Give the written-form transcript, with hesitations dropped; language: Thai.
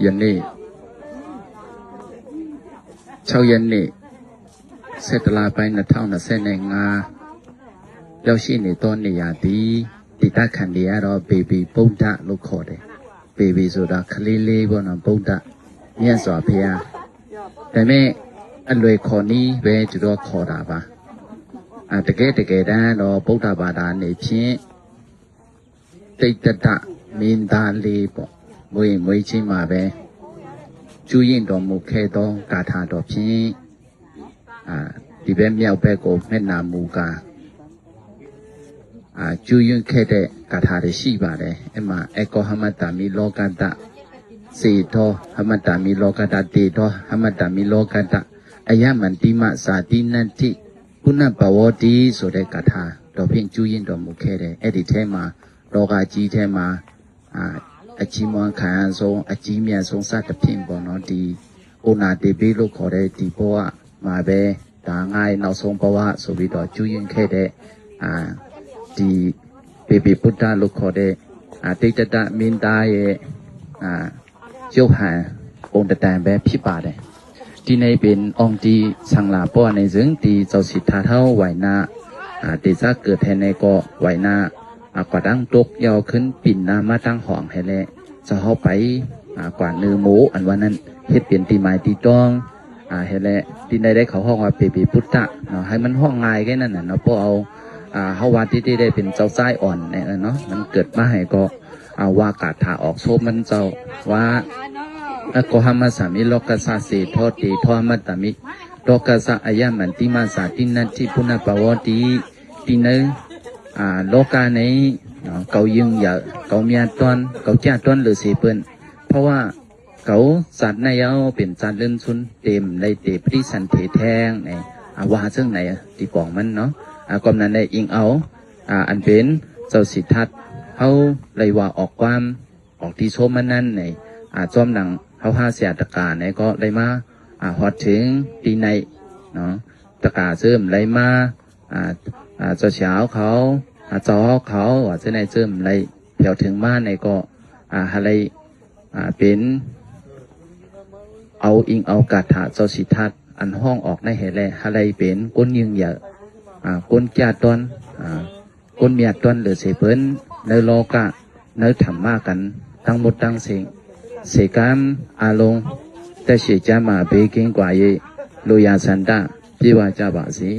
ยันนี่เช้ายันนี่เสตลาไปนะเท่านะเสนงาแล้วชีนี่ต้นนี่ยาดีติตาคันเดียรอเบบีปุ้งตะลูกขอเดเบบีสุดาคลีลีบนปุ้งตะเนี่ยสวาเพียแต่แม่อันรวยขอนี้เวจุดขอดาบะตะเกได้รอปุ้งตะบาดานี่เพียติตตะมินดาลีปมวยชิมาเบจูยินดอมุเคดอกาธาดอพีดิเบมียวเปโกเมนามูกาจูยินเคเดกาธาเรชีบาเดเอมาเอโกหมัตตามิโลกันตะสีทอหมัตตามิโลกันตะตีทอหมัตตามิโลกันตะอายะมันติมะสาตินันติปุณปวติโสเดกาธาดอเพ่งจูยินดอมุเคเดเอดิเทมาโลกาจีเทมาอาชีมวันขายอันทรงอาชีเมียทรงสัตว์พิมพ์บ่เนาะดีโอนาเดบิลูกขอได้ดีเพราะว่ามาเบตาง่ายเราทรงเพราะว่าสุวิดอจุยินแค่ได้ดีเบบีพุทธาลูกขอได้ติจตะมินตาเยเจ้าหาองค์แต่แบบพิบาได้ที่ในเป็นองค์ที่สังลาป้อในซึ่งที่เจ้าสิทธาเท่าไหวนาติจะเกิดแทนในก็ไหวนากว่าดังตกยาวขึ้นปิ่นน้ำมาตั้งห้องให้แล้วจะเข้าไปกว่าเนื้อหมูอันว่านั้นเฮ็ดเปลี่ยนตีไม้ตีต้องให้แล้วที่ได้เขาห้องว่าเปบีพุทธะเนาะให้มันห้องง่ายแค่นั้นน่ะเนาะเพราะเอาเฮาว่าที่ได้เป็นเจ้าซ้ายอ่อนเนี่ยเนาะมันเกิดมาให้ก็ว่ากาถาออกโซมันเจ้าว่าโกหามาสามิโลกัสสะเสโทติโทมัตตมิโลกัสสะอายะมันติมาสาตินันทิปุณปวติติเนโลกาในเกายึงอย่าเกาเมียต้นเกาจ้าต้นหรือสีเปิ้นเพราะว่าเกาสัตว์ในเอาเป็นสัตว์เลื่อนซุนเต็มในเตปริสันเถแทงในว่าซึ่งไหนตีปองมันเนาะกำนั้นได้อิงเอาอันเป็นเจ้าสิทธัตเขาเลยว่าออกความออกที่โชมมันนั่นในจอมหนังเขาห้าเสียตะกาในก็เลยมาฮอดถึงตีในเนาะตะกาเสื่อมเลยมาเจ้าเช้าเขาจอเขาว่าจะในเจิมอะไรเพียวถึงมาในก็อะไรเป็นเอาอิงเอากาถาเจ้าสิทธัตอันห้องออกในเหตุแลอะไรเป็นก้นยิงเยอะก้นแก่ต้นก้นเมียต้นหรือเสเปิ้นในโลกะในธรรมะกันทั้งหมดทั้งสิ่งเสกามอาลงแต่เสียจะมาเบกิงกว่าเยลุยาสันตะพิวาจาบาสี